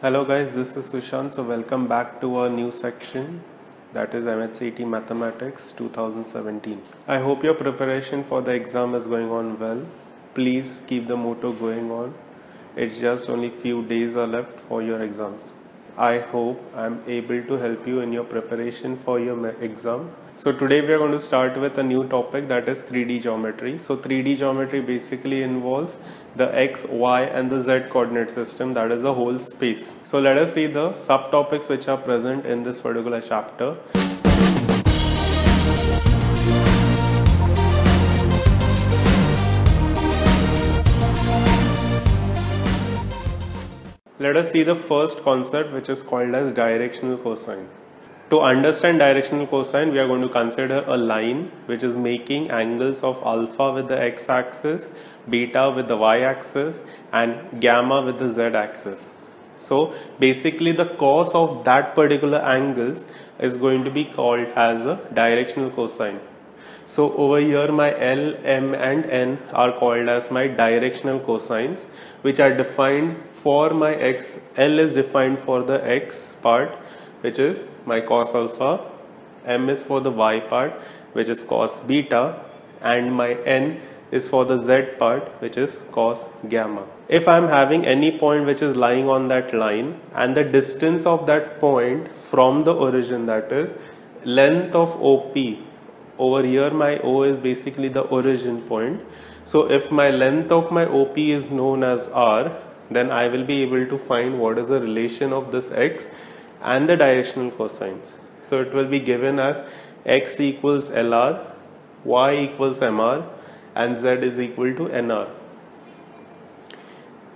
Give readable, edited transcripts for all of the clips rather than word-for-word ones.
Hello guys, this is Sushant. So welcome back to our new section, that is MHCT Mathematics 2017. I hope your preparation for the exam is going on well. Please keep the motto going on. It's just only few days are left for your exams. I hope I'm able to help you in your preparation for your exam. So today we are going to start with a new topic, that is 3D geometry. So 3D geometry basically involves the x, y and the z coordinate system, that is the whole space. So let us see the subtopics which are present in this particular chapter. Let us see the first concept, which is called as directional cosine. To understand directional cosine, we are going to consider a line which is making angles of alpha with the x-axis, beta with the y-axis and gamma with the z-axis. So basically the cos of that particular angles is going to be called as a directional cosine. So over here my L, M and N are called as my directional cosines, which are defined for my x. L is defined for the x part, which is my cos alpha. M is for the y part, which is cos beta, and my N is for the z part, which is cos gamma. If I am having any point which is lying on that line and the distance of that point from the origin, that is length of OP, over here my O is basically the origin point. So if my length of my OP is known as R, then I will be able to find what is the relation of this x and the directional cosines. So it will be given as x equals LR, y equals MR and z is equal to NR.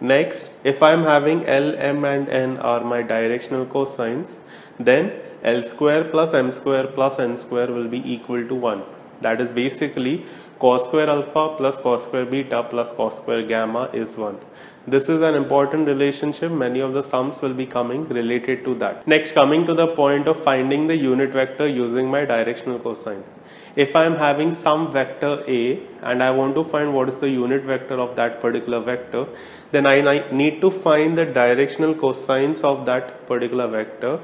Next, if I am having L, M and N are my directional cosines, then L square plus M square plus N square will be equal to 1. That is basically cos square alpha plus cos square beta plus cos square gamma is 1. This is an important relationship. Many of the sums will be coming related to that. Next, coming to the point of finding the unit vector using my directional cosine. If I am having some vector A and I want to find what is the unit vector of that particular vector, then I need to find the directional cosines of that particular vector,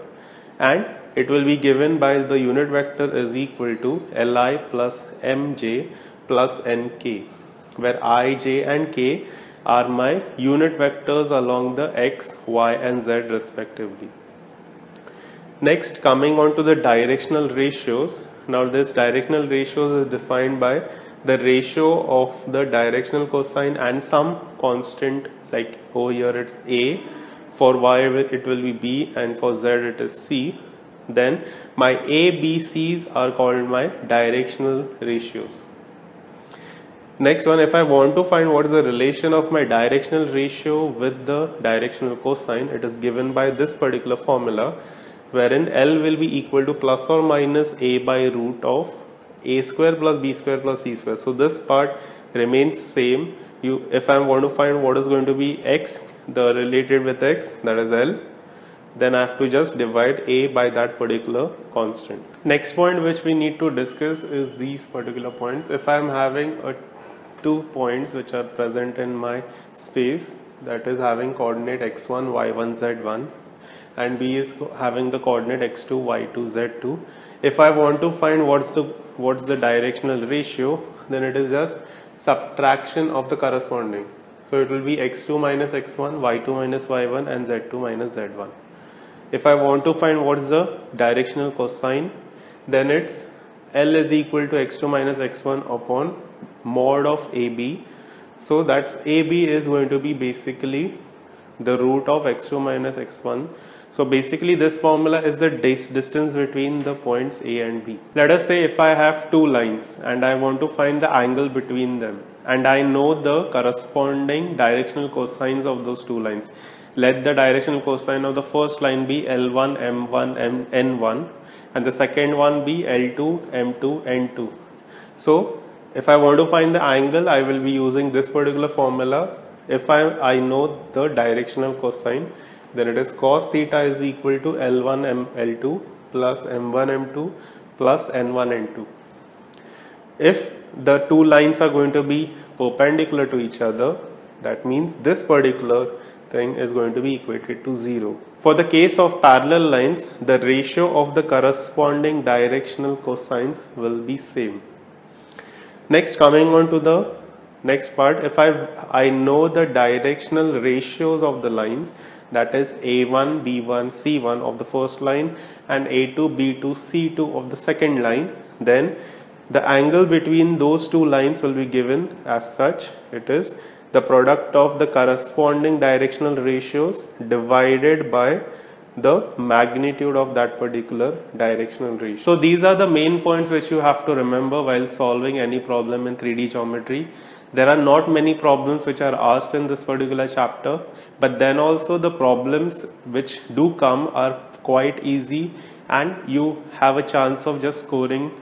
and it will be given by the unit vector is equal to Li plus Mj plus Nk, where I, J and K are my unit vectors along the x, y and z respectively. Next, coming on to the directional ratios. Now this directional ratios is defined by the ratio of the directional cosine and some constant, like over here it's A, for y it will be B and for z it is C. Then my A, B, C's are called my directional ratios. Next one, if I want to find what is the relation of my directional ratio with the directional cosine, it is given by this particular formula, wherein L will be equal to plus or minus A by root of A square plus B square plus C square. So this part remains same. If I want to find what is going to be x, the related with x, that is L, then I have to just divide A by that particular constant. Next point which we need to discuss is these particular points. If I am having two points which are present in my space, that is having coordinate x1, y1, z1, and B is having the coordinate x2, y2, z2. If I want to find what's the directional ratio, then it is just subtraction of the corresponding. So it will be x2 minus x1, y2 minus y1 and z2 minus z1. If I want to find what is the directional cosine, then it's L is equal to x2 minus x1 upon mod of AB. So that's AB is going to be basically the root of x2 minus x1. So basically this formula is the distance between the points A and B. Let us say if I have two lines and I want to find the angle between them, and I know the corresponding directional cosines of those two lines. Let the directional cosine of the first line be L1, M1, N1 and the second one be L2, M2, N2. So if I want to find the angle, I will be using this particular formula. If I know the directional cosine, then it is cos theta is equal to L1 L2 plus M1 M2 plus N1 N2. If the two lines are going to be perpendicular to each other, that means this particular thing is going to be equated to 0. For the case of parallel lines, the ratio of the corresponding directional cosines will be same. Next, coming on to the next part, if I know the directional ratios of the lines, that is A1, B1, C1 of the first line and A2, B2, C2 of the second line, then the angle between those two lines will be given as such. It is the product of the corresponding directional ratios divided by the magnitude of that particular directional ratio. So these are the main points which you have to remember while solving any problem in 3D geometry. There are not many problems which are asked in this particular chapter, but then also the problems which do come are quite easy and you have a chance of just scoring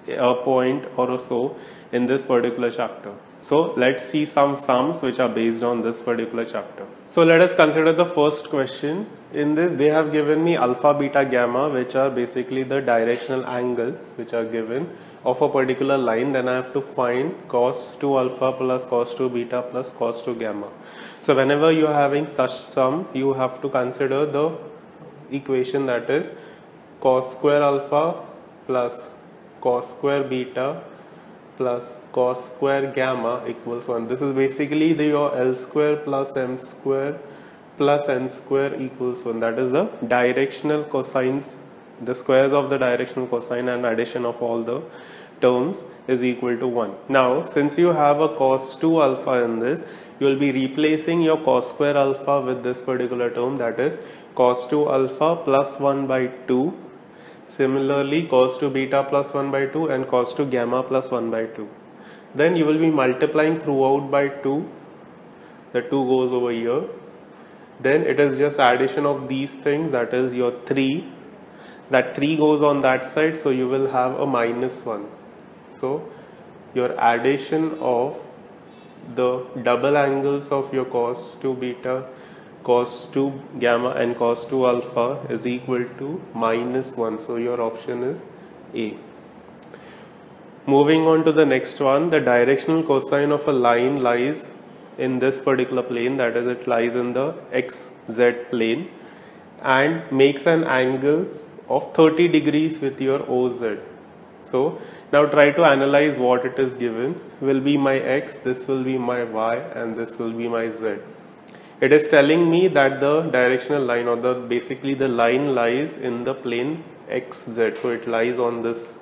a point or so in this particular chapter. So let's see some sums which are based on this particular chapter. So let us consider the first question. In this they have given me alpha, beta, gamma, which are basically the directional angles which are given of a particular line. Then I have to find cos 2 alpha plus cos 2 beta plus cos 2 gamma. So whenever you are having such sum, you have to consider the equation, that is cos square alpha plus cos square beta plus cos square gamma equals 1. This is basically your L square plus M square plus N square equals 1. That is the directional cosines, the squares of the directional cosine, and addition of all the terms is equal to 1. Now since you have a cos 2 alpha in this, you will be replacing your cos square alpha with this particular term, that is cos 2 alpha plus 1 by 2. Similarly, cos 2 beta plus 1 by 2 and cos 2 gamma plus 1 by 2. Then you will be multiplying throughout by 2. The 2 goes over here. Then it is just addition of these things, that is your 3. That 3 goes on that side, so you will have a minus 1. So your addition of the double angles of your cos 2 beta, cos 2 gamma and cos 2 alpha is equal to minus 1. So your option is A. Moving on to the next one, the directional cosine of a line lies in this particular plane, that is it lies in the XZ plane and makes an angle of 30 degrees with your OZ. So now try to analyze what it is given. Will be my X, this will be my Y, and this will be my Z. It is telling me that the directional line, or basically the line lies in the plane XZ. So it lies on this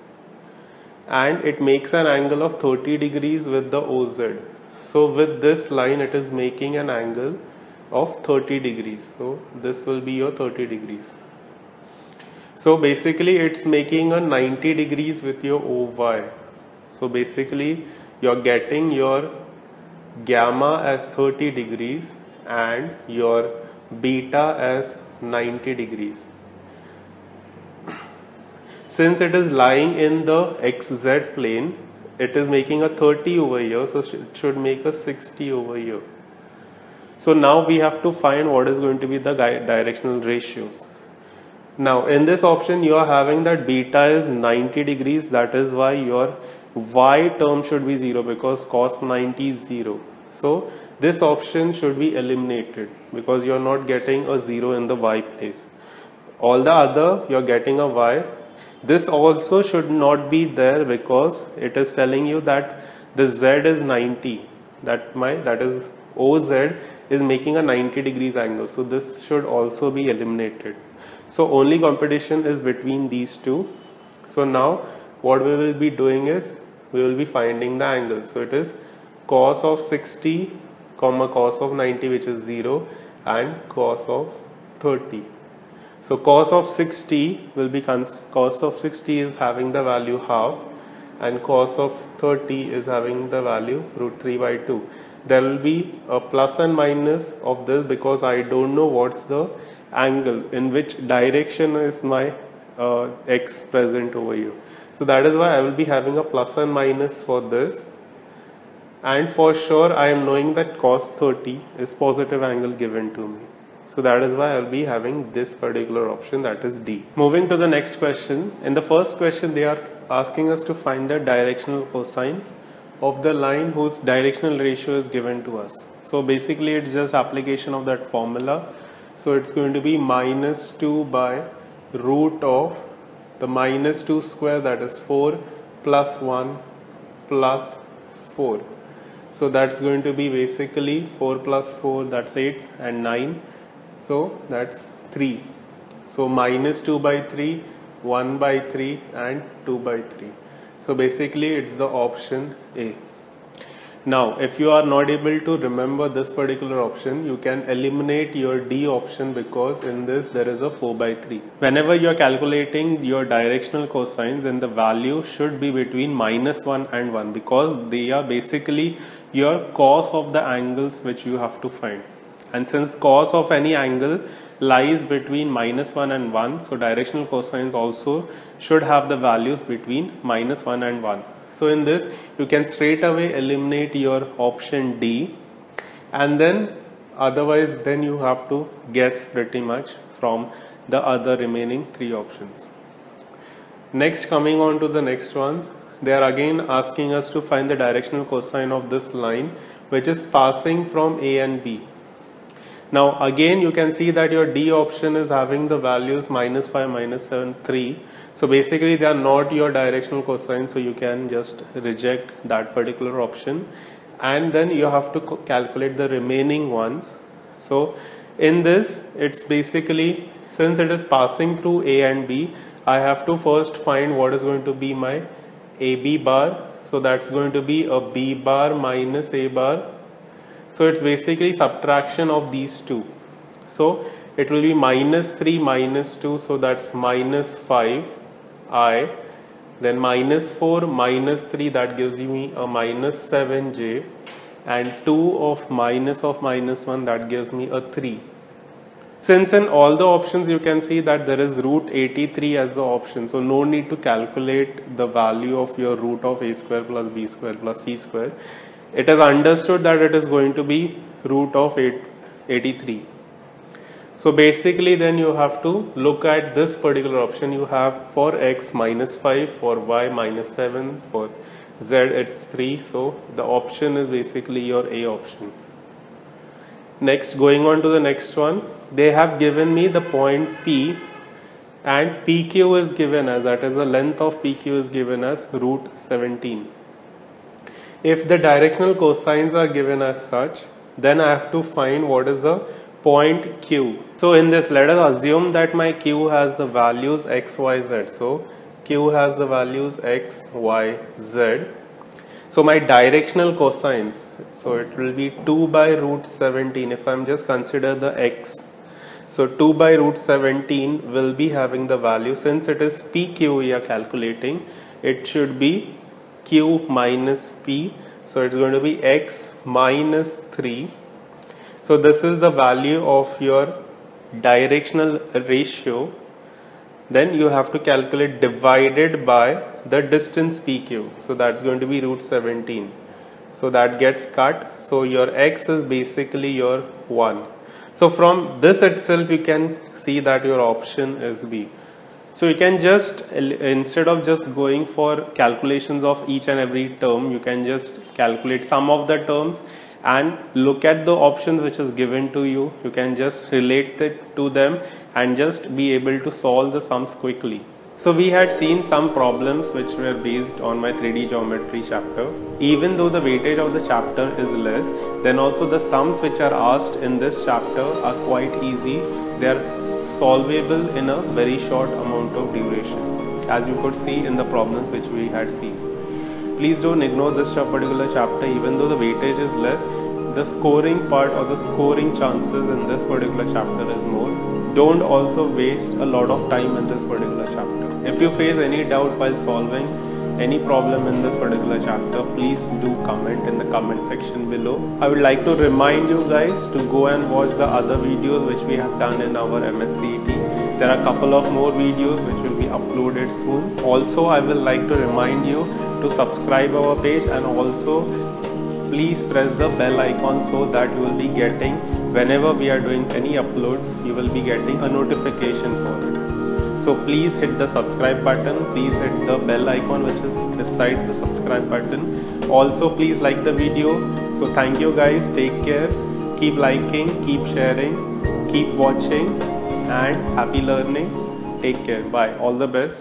and it makes an angle of 30 degrees with the OZ. So with this line it is making an angle of 30 degrees. So this will be your 30 degrees. So basically it's making a 90 degrees with your OY. So basically you're getting your gamma as 30 degrees and your beta as 90 degrees. Since it is lying in the XZ plane, it is making a 30 over here, so it should make a 60 over here. So now we have to find what is going to be the directional ratios. Now in this option you are having that beta is 90 degrees, that is why your Y term should be 0 because cos 90 is 0. So this option should be eliminated because you are not getting a 0 in the Y place. All the other you are getting a Y. This also should not be there because it is telling you that the Z is 90. That is OZ is making a 90 degrees angle. So this should also be eliminated. So only competition is between these two. So now what we will be doing is we will be finding the angle. So it is cos of 60 comma cos of 90, which is 0, and cos of 30. So cos of 60 will be cos of 60 is having the value half and cos of 30 is having the value root 3 by 2. There will be a plus and minus of this because I don't know what's the angle, in which direction is my x present over here. So that is why I will be having a plus and minus for this. And for sure I am knowing that cos 30 is positive angle given to me. So that is why I will be having this particular option, that is D. Moving to the next question. In the first question they are asking us to find the directional cosines of the line whose directional ratio is given to us. So basically it's just application of that formula. So it's going to be minus 2 by root of the minus 2 square, that is 4, plus 1 plus 4. So that's going to be basically 4 plus 4, that's 8, and 9. So that's 3. So minus 2 by 3, 1 by 3, and 2 by 3. So basically it's the option A. Now if you are not able to remember this particular option, you can eliminate your D option, because in this there is a 4 by 3. Whenever you are calculating your directional cosines, then the value should be between minus 1 and 1, because they are basically your cos of the angles which you have to find. And since cos of any angle lies between minus 1 and 1, so directional cosines also should have the values between minus 1 and 1. So in this you can straight away eliminate your option D, and then otherwise then you have to guess pretty much from the other remaining 3 options. Next, coming on to the next one, they are again asking us to find the directional cosine of this line which is passing from A and B. Now again you can see that your D option is having the values minus 5, minus 7, 3. So basically they are not your directional cosine, so you can just reject that particular option, and then you have to calculate the remaining ones. So in this, it's basically, since it is passing through A and B, I have to first find what is going to be my AB bar. So that's going to be a B bar minus A bar. So it's basically subtraction of these two. So it will be minus 3 minus 2, so that's minus 5 I, then minus 4 minus 3, that gives me a minus 7j, and 2 of minus 1, that gives me a 3. Since in all the options you can see that there is root 83 as the option, so no need to calculate the value of your root of a square plus b square plus c square. It is understood that it is going to be root of 83. So basically then you have to look at this particular option. You have for x minus 5, for y minus 7, for z it's 3. So the option is basically your A option. Next, going on to the next one, they have given me the point P, and PQ is given as, that is the length of PQ is given as root 17. If the directional cosines are given as such, then I have to find what is the point Q. So in this, let us assume that my Q has the values x, y, z. So Q has the values x, y, z. So my directional cosines, so it will be 2 by root 17 if I'm just consider the x. So 2 by root 17 will be having the value, since it is PQ we are calculating, it should be Q minus P. So it's going to be x minus 3. So this is the value of your directional ratio. Then you have to calculate divided by the distance PQ. So that's going to be root 17. So that gets cut. So your x is basically your 1. So from this itself you can see that your option is B. So you can just, instead of just going for calculations of each and every term, you can just calculate some of the terms and look at the options which is given to you. You can just relate it to them and just be able to solve the sums quickly. So we had seen some problems which were based on my 3D geometry chapter. Even though the weightage of the chapter is less, then also the sums which are asked in this chapter are quite easy. They are solvable in a very short amount of duration, as you could see in the problems which we had seen. Please don't ignore this particular chapter. Even though the weightage is less, the scoring part or the scoring chances in this particular chapter is more. Don't also waste a lot of time in this particular chapter. If you face any doubt while solving any problem in this particular chapter, please do comment in the comment section below. I would like to remind you guys to go and watch the other videos which we have done in our MHCET. There are a couple of more videos which will be uploaded soon. Also, I will like to remind you to subscribe our page, and also please press the bell icon so that you will be getting, whenever we are doing any uploads, you will be getting a notification for it. So please hit the subscribe button, please hit the bell icon which is beside the subscribe button. Also please like the video. So thank you guys, take care, keep liking, keep sharing, keep watching, and happy learning. Take care, bye, all the best.